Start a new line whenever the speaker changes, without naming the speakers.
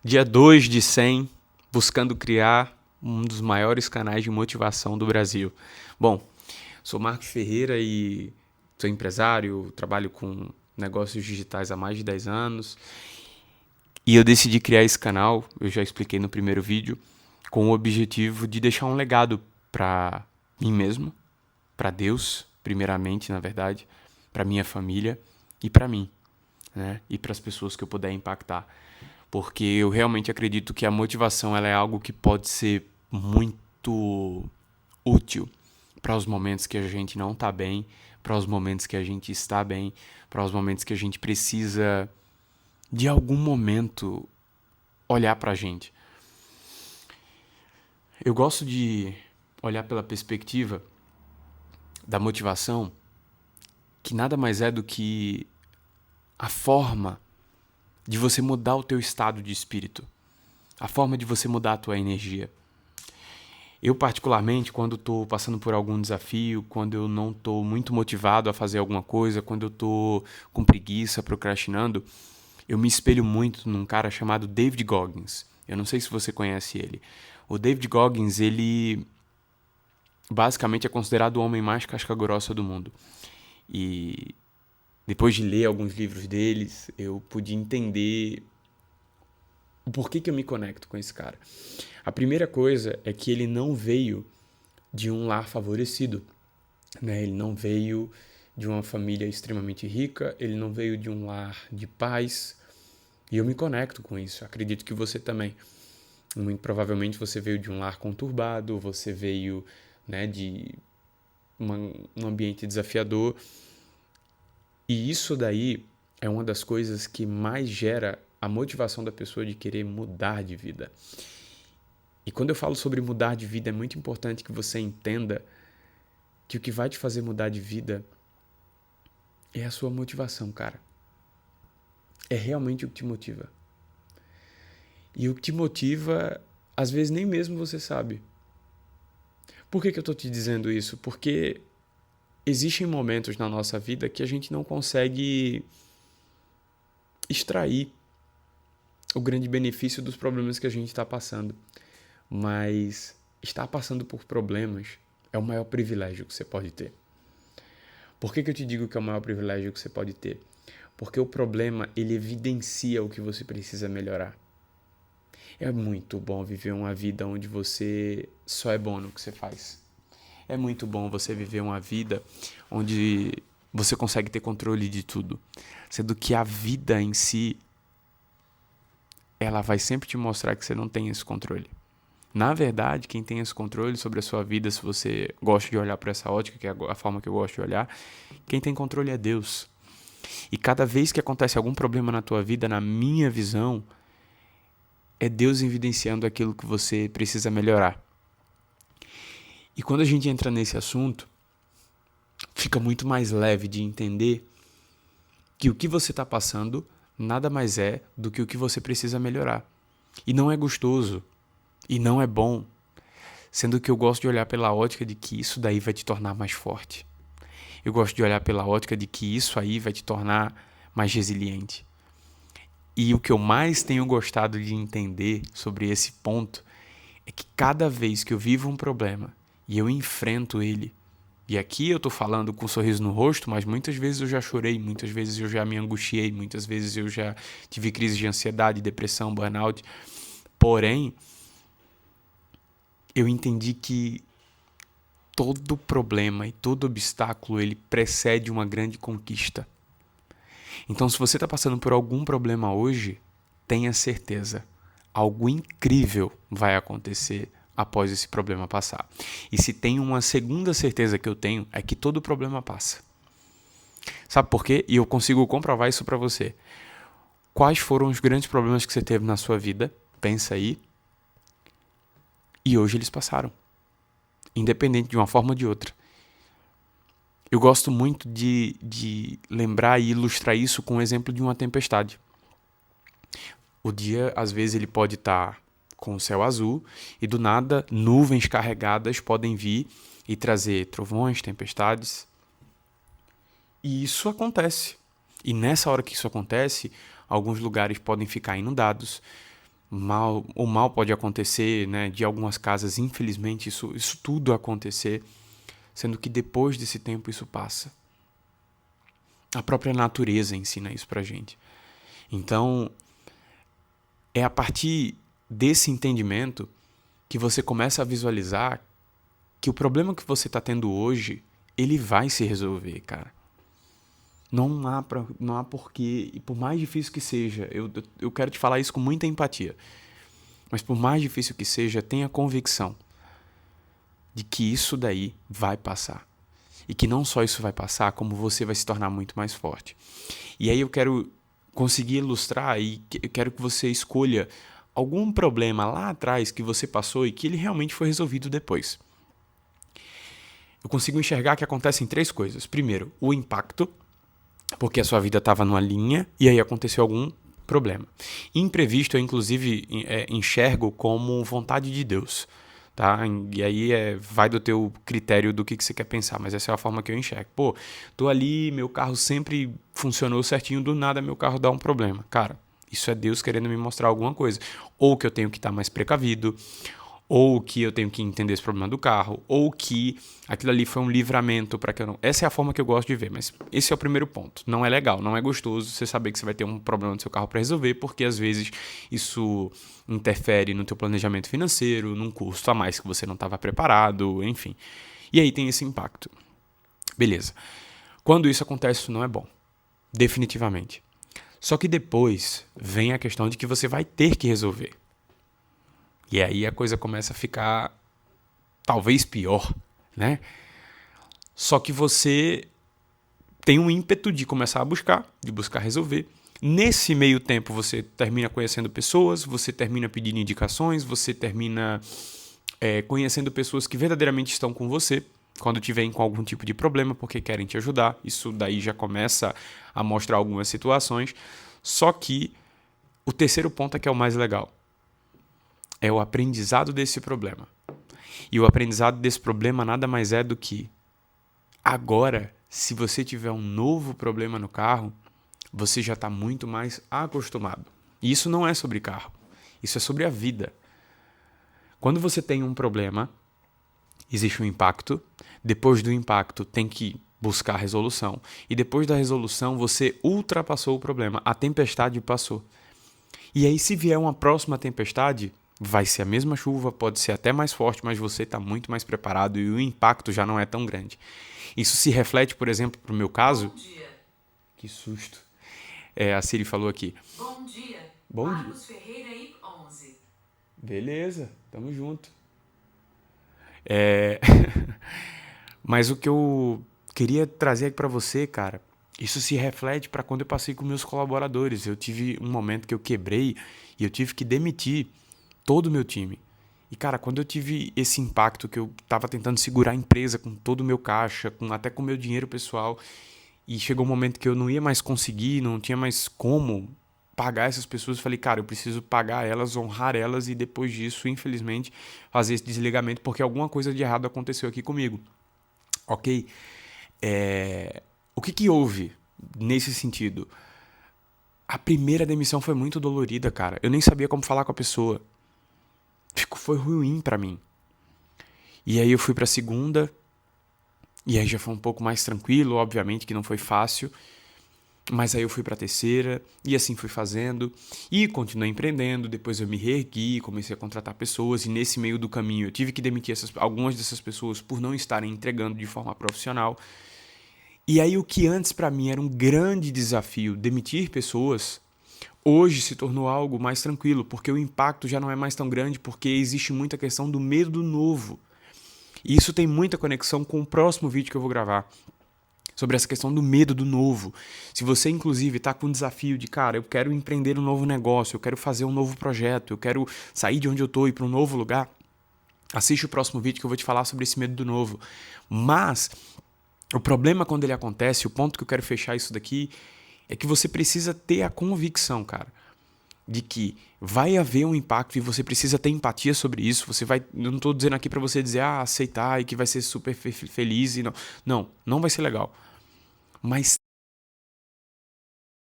Dia 2 de 100, buscando criar um dos maiores canais de motivação do Brasil. Bom, sou Marcos Ferreira e sou empresário, trabalho com negócios digitais há mais de 10 anos. E eu decidi criar esse canal, eu já expliquei no primeiro vídeo, com o objetivo de deixar um legado para mim mesmo, para Deus, primeiramente, na verdade, para minha família e para mim, né? E para as pessoas que eu puder impactar. Porque eu realmente acredito que a motivação ela é algo que pode ser muito útil para os momentos que a gente não está bem, para os momentos que a gente está bem, para os momentos que a gente precisa de algum momento olhar para a gente. Eu gosto de olhar pela perspectiva da motivação, que nada mais é do que a forma de você mudar o teu estado de espírito, a forma de você mudar a tua energia. Eu, particularmente, quando estou passando por algum desafio, quando eu não estou muito motivado a fazer alguma coisa, quando eu estou com preguiça, procrastinando, eu me espelho muito num cara chamado David Goggins. Eu não sei se você conhece ele. O David Goggins, ele basicamente é considerado o homem mais casca-grossa do mundo. E depois de ler alguns livros deles, eu pude entender o porquê que eu me conecto com esse cara. A primeira coisa é que ele não veio de um lar favorecido, né? Ele não veio de uma família extremamente rica, ele não veio de um lar de paz, e eu me conecto com isso. Acredito que você também. Muito provavelmente você veio de um lar conturbado, você veio, né, de um ambiente desafiador, e isso daí é uma das coisas que mais gera a motivação da pessoa de querer mudar de vida. E quando eu falo sobre mudar de vida, é muito importante que você entenda que o que vai te fazer mudar de vida é a sua motivação, cara. É realmente o que te motiva. E o que te motiva, às vezes nem mesmo você sabe. Por que eu tô te dizendo isso? Porque existem momentos na nossa vida que a gente não consegue extrair o grande benefício dos problemas que a gente está passando. Mas estar passando por problemas é o maior privilégio que você pode ter. Por que eu te digo que é o maior privilégio que você pode ter? Porque o problema, ele evidencia o que você precisa melhorar. É muito bom viver uma vida onde você só é bom no que você faz. É muito bom você viver uma vida onde você consegue ter controle de tudo. Sendo que a vida em si, ela vai sempre te mostrar que você não tem esse controle. Na verdade, quem tem esse controle sobre a sua vida, se você gosta de olhar para essa ótica, que é a forma que eu gosto de olhar, quem tem controle é Deus. E cada vez que acontece algum problema na tua vida, na minha visão, é Deus evidenciando aquilo que você precisa melhorar. E quando a gente entra nesse assunto, fica muito mais leve de entender que o que você está passando nada mais é do que o que você precisa melhorar. E não é gostoso, e não é bom, sendo que eu gosto de olhar pela ótica de que isso daí vai te tornar mais forte. Eu gosto de olhar pela ótica de que isso aí vai te tornar mais resiliente. E o que eu mais tenho gostado de entender sobre esse ponto é que cada vez que eu vivo um problema e eu enfrento ele, e aqui eu tô falando com um sorriso no rosto, mas muitas vezes eu já chorei, muitas vezes eu já me angustiei, muitas vezes eu já tive crise de ansiedade, depressão, burnout. Porém, eu entendi que todo problema e todo obstáculo, ele precede uma grande conquista. Então, se você está passando por algum problema hoje, tenha certeza, algo incrível vai acontecer após esse problema passar. E se tem uma segunda certeza que eu tenho, é que todo problema passa. Sabe por quê? E eu consigo comprovar isso para você. Quais foram os grandes problemas que você teve na sua vida? Pensa aí. E hoje eles passaram. Independente de uma forma ou de outra. Eu gosto muito de lembrar e ilustrar isso com o exemplo de uma tempestade. O dia, às vezes, ele pode estar com o céu azul e, do nada, nuvens carregadas podem vir e trazer trovões, tempestades. E isso acontece. E nessa hora que isso acontece, alguns lugares podem ficar inundados, mal pode acontecer, né? De algumas casas, infelizmente, isso tudo acontecer, sendo que depois desse tempo isso passa. A própria natureza ensina isso pra gente. Então, é a partir desse entendimento que você começa a visualizar que o problema que você está tendo hoje, ele vai se resolver, cara. Não há porquê, e por mais difícil que seja, eu quero te falar isso com muita empatia, mas por mais difícil que seja, tenha convicção de que isso daí vai passar. E que não só isso vai passar, como você vai se tornar muito mais forte. E aí eu quero conseguir ilustrar e eu quero que você escolha algum problema lá atrás que você passou e que ele realmente foi resolvido depois. Eu consigo enxergar que acontecem 3 coisas. Primeiro, o impacto, porque a sua vida estava numa linha e aí aconteceu algum problema. Imprevisto eu, inclusive, enxergo como vontade de Deus. Tá? E aí vai do teu critério do que você quer pensar, mas essa é a forma que eu enxergo. Pô, tô ali, meu carro sempre funcionou certinho, do nada meu carro dá um problema. Cara, isso é Deus querendo me mostrar alguma coisa. Ou que eu tenho que estar mais precavido, ou que eu tenho que entender esse problema do carro, ou que aquilo ali foi um livramento para que eu não... Essa é a forma que eu gosto de ver, mas esse é o primeiro ponto. Não é legal, não é gostoso você saber que você vai ter um problema no seu carro para resolver, porque às vezes isso interfere no teu planejamento financeiro, num custo a mais que você não estava preparado, enfim. E aí tem esse impacto. Beleza. Quando isso acontece, isso não é bom. Definitivamente. Só que depois vem a questão de que você vai ter que resolver. E aí a coisa começa a ficar talvez pior, né? Só que você tem um ímpeto de começar a buscar, de buscar resolver. Nesse meio tempo você termina conhecendo pessoas, você termina pedindo indicações, você termina conhecendo pessoas que verdadeiramente estão com você quando tiverem com algum tipo de problema porque querem te ajudar. Isso daí já começa a mostrar algumas situações. Só que o terceiro ponto é que é o mais legal. É o aprendizado desse problema. E o aprendizado desse problema nada mais é do que agora, se você tiver um novo problema no carro, você já está muito mais acostumado. E isso não é sobre carro. Isso é sobre a vida. Quando você tem um problema, existe um impacto. Depois do impacto, tem que buscar a resolução. E depois da resolução, você ultrapassou o problema. A tempestade passou. E aí, se vier uma próxima tempestade, vai ser a mesma chuva, pode ser até mais forte, mas você está muito mais preparado e o impacto já não é tão grande. Isso se reflete, por exemplo, para o meu caso... Bom dia. Que susto. A Siri falou aqui.
Bom dia.
Bom
Marcos
dia.
Ferreira I11.
Beleza, tamo junto. Mas o que eu queria trazer aqui para você, cara, isso se reflete para quando eu passei com meus colaboradores. Eu tive um momento que eu quebrei e eu tive que demitir todo o meu time. E, cara, quando eu tive esse impacto que eu tava tentando segurar a empresa com todo o meu caixa, até com o meu dinheiro pessoal, e chegou um momento que eu não ia mais conseguir, não tinha mais como pagar essas pessoas, eu falei, cara, eu preciso pagar elas, honrar elas e depois disso, infelizmente, fazer esse desligamento, porque alguma coisa de errado aconteceu aqui comigo. Ok? O que houve nesse sentido? A primeira demissão foi muito dolorida, cara. Eu nem sabia como falar com a pessoa. Foi ruim pra mim. E aí eu fui pra segunda, e aí já foi um pouco mais tranquilo, obviamente que não foi fácil, mas aí eu fui pra terceira, e assim fui fazendo, e continuei empreendendo, depois eu me reergui, comecei a contratar pessoas, e nesse meio do caminho eu tive que demitir algumas dessas pessoas por não estarem entregando de forma profissional. E aí o que antes pra mim era um grande desafio, demitir pessoas, hoje se tornou algo mais tranquilo, porque o impacto já não é mais tão grande, porque existe muita questão do medo do novo. E isso tem muita conexão com o próximo vídeo que eu vou gravar, sobre essa questão do medo do novo. Se você, inclusive, está com um desafio de, cara, eu quero empreender um novo negócio, eu quero fazer um novo projeto, eu quero sair de onde eu estou e ir para um novo lugar, assiste o próximo vídeo que eu vou te falar sobre esse medo do novo. Mas o problema quando ele acontece, o ponto que eu quero fechar isso daqui, é que você precisa ter a convicção, cara, de que vai haver um impacto e você precisa ter empatia sobre isso. Eu não estou dizendo aqui para você dizer, aceitar e que vai ser super feliz. Não vai ser legal. Mas